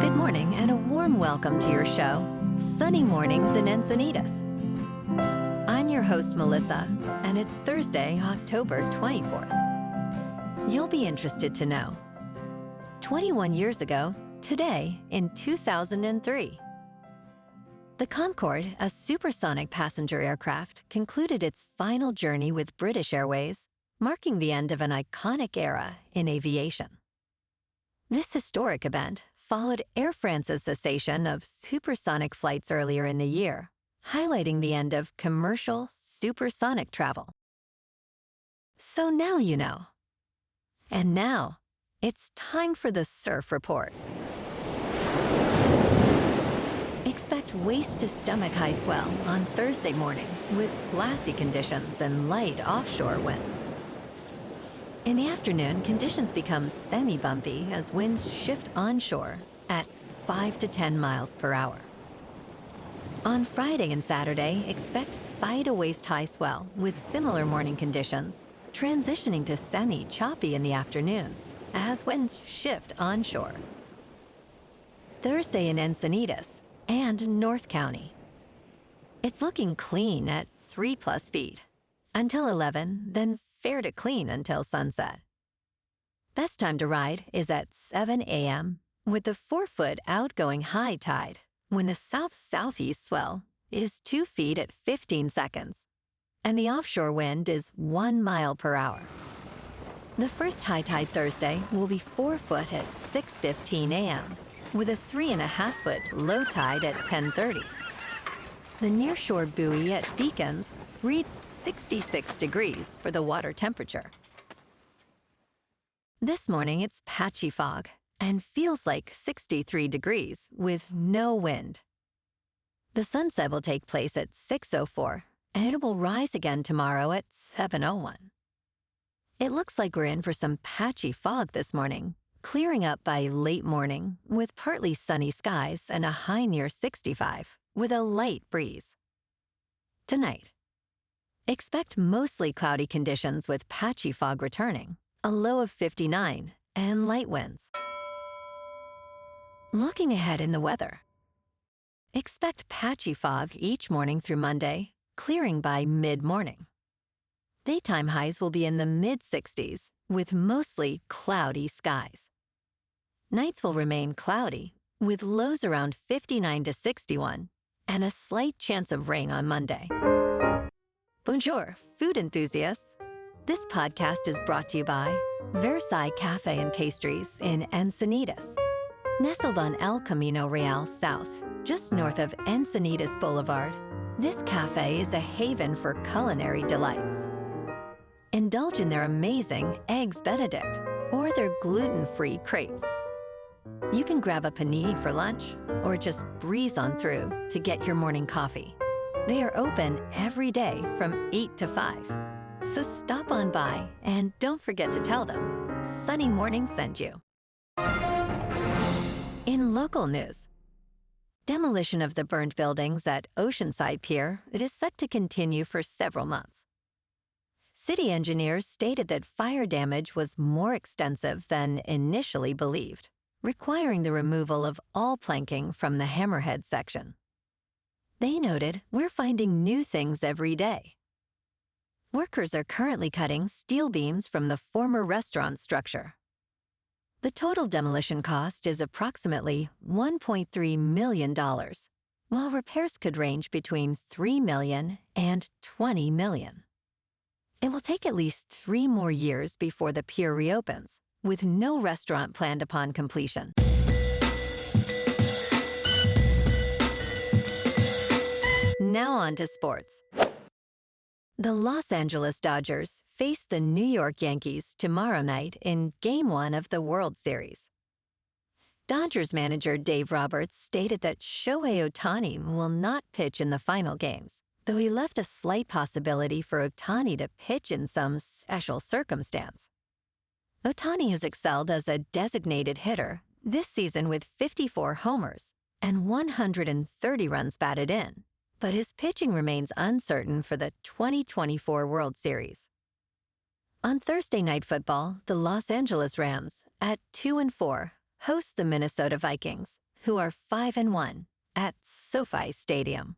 Good morning and a warm welcome to your show, Sunny Mornings in Encinitas. I'm your host, Melissa, and it's Thursday, October 24th. You'll be interested to know. 21 years ago, today in 2003, the Concorde, a supersonic passenger aircraft, concluded its final journey with British Airways, marking the end of an iconic era in aviation. This historic event followed Air France's cessation of supersonic flights earlier in the year, highlighting the end of commercial supersonic travel. So now you know. And now, it's time for the Surf Report. Expect waist-to-stomach high swell on Thursday morning with glassy conditions and light offshore winds. In the afternoon, conditions become semi-bumpy as winds shift onshore at 5 to 10 miles per hour. On Friday and Saturday, expect FIDO waist-high swell with similar morning conditions, transitioning to semi-choppy in the afternoons as winds shift onshore. Thursday in Encinitas and North County. It's looking clean at 3+ feet until 11, then fair to clean until sunset. Best time to ride is at 7 a.m. with the 4-foot outgoing high tide when the south-southeast swell is 2 feet at 15 seconds and the offshore wind is 1 mile per hour. The first high tide Thursday will be 4 foot at 6:15 a.m. with a 3.5-foot low tide at 10:30. The nearshore buoy at Beacons reads 66 degrees for the water temperature. This morning it's patchy fog and feels like 63 degrees with no wind. The sunset will take place at 6:04 and it will rise again tomorrow at 7:01. It looks like we're in for some patchy fog this morning, clearing up by late morning with partly sunny skies and a high near 65 with a light breeze. Tonight, expect mostly cloudy conditions with patchy fog returning, a low of 59, and light winds. Looking ahead in the weather, expect patchy fog each morning through Monday, clearing by mid-morning. Daytime highs will be in the mid-60s with mostly cloudy skies. Nights will remain cloudy with lows around 59 to 61 and a slight chance of rain on Monday. Bonjour, food enthusiasts. This podcast is brought to you by Versailles Cafe and Pastries in Encinitas. Nestled on El Camino Real South, just north of Encinitas Boulevard, this cafe is a haven for culinary delights. Indulge in their amazing Eggs Benedict or their gluten-free crepes. You can grab a panini for lunch or just breeze on through to get your morning coffee. They are open every day from 8 to 5. So stop on by and don't forget to tell them Sunny Morning sent you. In local news, demolition of the burned buildings at Oceanside Pier, it is set to continue for several months. City engineers stated that fire damage was more extensive than initially believed, requiring the removal of all planking from the hammerhead section. They noted, "We're finding new things every day." Workers are currently cutting steel beams from the former restaurant structure. The total demolition cost is approximately $1.3 million, while repairs could range between $3 million and $20 million. It will take at least 3 more years before the pier reopens, with no restaurant planned upon completion. Now on to sports. The Los Angeles Dodgers face the New York Yankees tomorrow night in Game 1 of the World Series. Dodgers manager Dave Roberts stated that Shohei Ohtani will not pitch in the final games, though he left a slight possibility for Ohtani to pitch in some special circumstance. Ohtani has excelled as a designated hitter this season with 54 homers and 130 runs batted in, but his pitching remains uncertain for the 2024 World Series. On Thursday Night Football, the Los Angeles Rams, at 2-4, host the Minnesota Vikings, who are 5-1 at SoFi Stadium.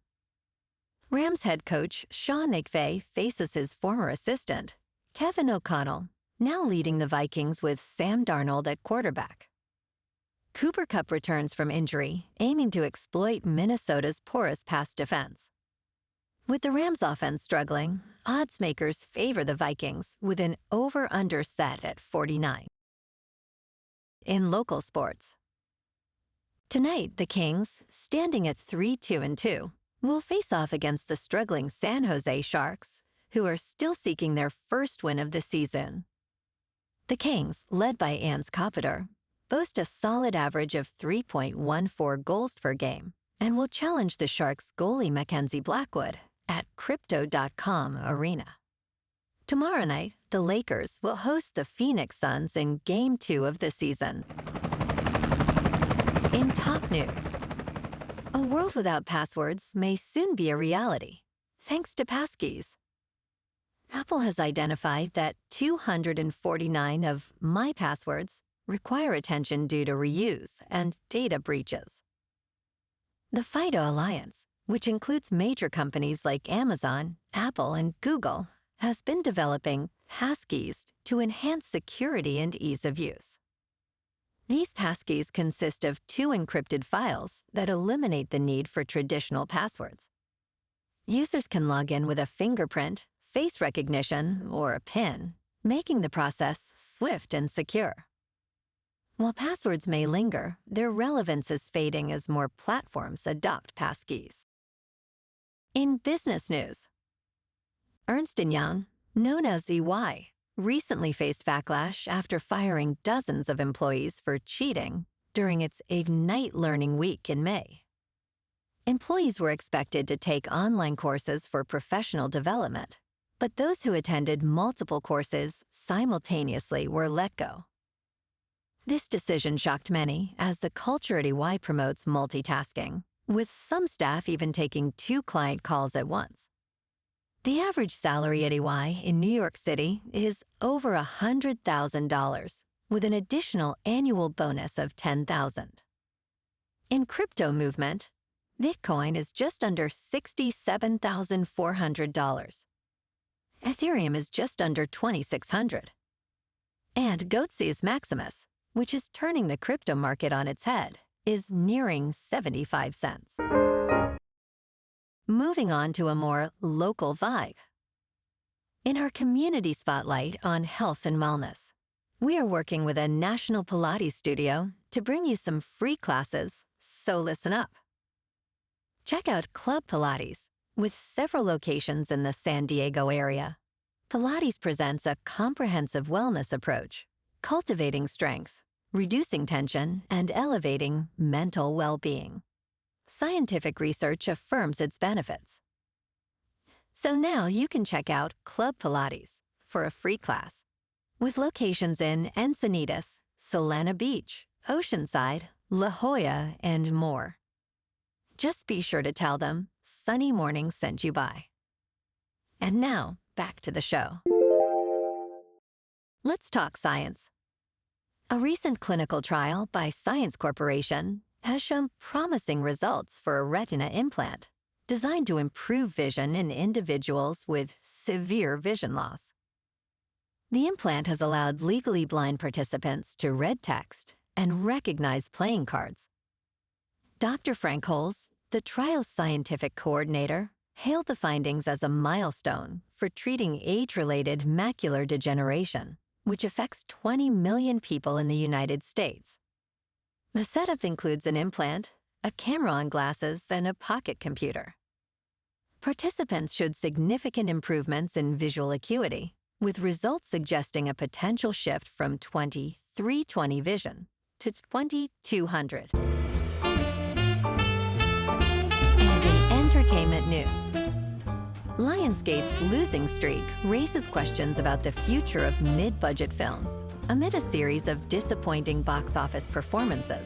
Rams head coach Sean McVay faces his former assistant, Kevin O'Connell, now leading the Vikings with Sam Darnold at quarterback. Cooper Kupp returns from injury, aiming to exploit Minnesota's porous pass defense. With the Rams' offense struggling, odds makers favor the Vikings with an over-under set at 49. In local sports, tonight the Kings, standing at 3-2-2, will face off against the struggling San Jose Sharks, who are still seeking their first win of the season. The Kings, led by Ernst boast a solid average of 3.14 goals per game and will challenge the Sharks' goalie Mackenzie Blackwood at Crypto.com Arena. Tomorrow night, the Lakers will host the Phoenix Suns in Game 2 of the season. In top news, a world without passwords may soon be a reality, thanks to Passkeys. Apple has identified that 249 of my passwords require attention due to reuse and data breaches. The FIDO Alliance, which includes major companies like Amazon, Apple, and Google, has been developing Passkeys to enhance security and ease of use. These passkeys consist of 2 encrypted files that eliminate the need for traditional passwords. Users can log in with a fingerprint, face recognition, or a PIN, making the process swift and secure. While passwords may linger, their relevance is fading as more platforms adopt passkeys. In business news, Ernst and Young, known as EY, recently faced backlash after firing dozens of employees for cheating during its Ignite Learning Week in May. Employees were expected to take online courses for professional development, but those who attended multiple courses simultaneously were let go. This decision shocked many, as the culture at EY promotes multitasking, with some staff even taking 2 client calls at once. The average salary at EY in New York City is over $100,000, with an additional annual bonus of $10,000. In crypto movement, Bitcoin is just under $67,400. Ethereum is just under $2,600. And Goatseus Maximus, which is turning the crypto market on its head, is nearing 75 cents. Moving on to a more local vibe. In our community spotlight on health and wellness, we are working with a national Pilates studio to bring you some free classes, so listen up. Check out Club Pilates, with several locations in the San Diego area. Pilates presents a comprehensive wellness approach, cultivating strength, reducing tension, and elevating mental well-being. Scientific research affirms its benefits. So now you can check out Club Pilates for a free class, with locations in Encinitas, Solana Beach, Oceanside, La Jolla, and more. Just be sure to tell them Sunny Morning sent you by. And now, back to the show. Let's talk science. A recent clinical trial by Science Corporation has shown promising results for a retina implant designed to improve vision in individuals with severe vision loss. The implant has allowed legally blind participants to read text and recognize playing cards. Dr. Frank Holes, the trial's scientific coordinator, hailed the findings as a milestone for treating age-related macular degeneration, which affects 20 million people in the United States. The setup includes an implant, a camera on glasses, and a pocket computer. Participants showed significant improvements in visual acuity, with results suggesting a potential shift from 20/320 vision to 20/200. And in entertainment news, Lionsgate's losing streak raises questions about the future of mid-budget films amid a series of disappointing box office performances.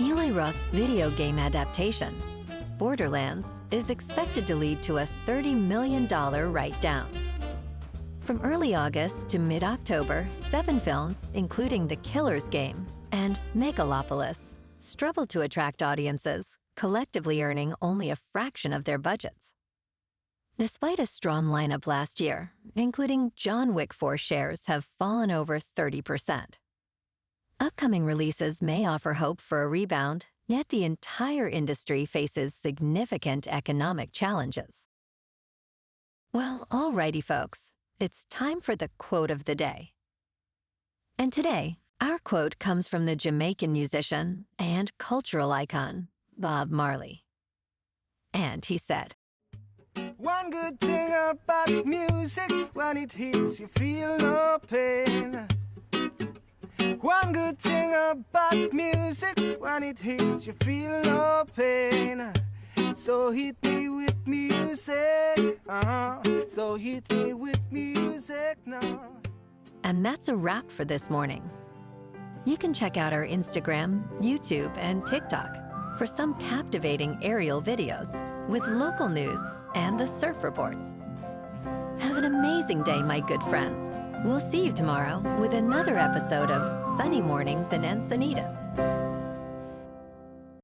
Eli Roth's video game adaptation, Borderlands, is expected to lead to a $30 million write-down. From early August to mid-October, 7 films, including The Killer's Game and Megalopolis, struggled to attract audiences, collectively earning only a fraction of their budgets. Despite a strong lineup last year, including John Wick 4 shares have fallen over 30%. Upcoming releases may offer hope for a rebound, yet the entire industry faces significant economic challenges. Well, alrighty folks, it's time for the quote of the day. And today, our quote comes from the Jamaican musician and cultural icon, Bob Marley. And he said, "One good thing about music, when it hits you feel no pain. One good thing about music, when it hits you feel no pain. So hit me with music, so hit me with music now." And that's a wrap for this morning. You can check out our Instagram, YouTube, and TikTok for some captivating aerial videos with local news and the surf reports. Have an amazing day, my good friends. We'll see you tomorrow with another episode of Sunny Mornings in Encinitas.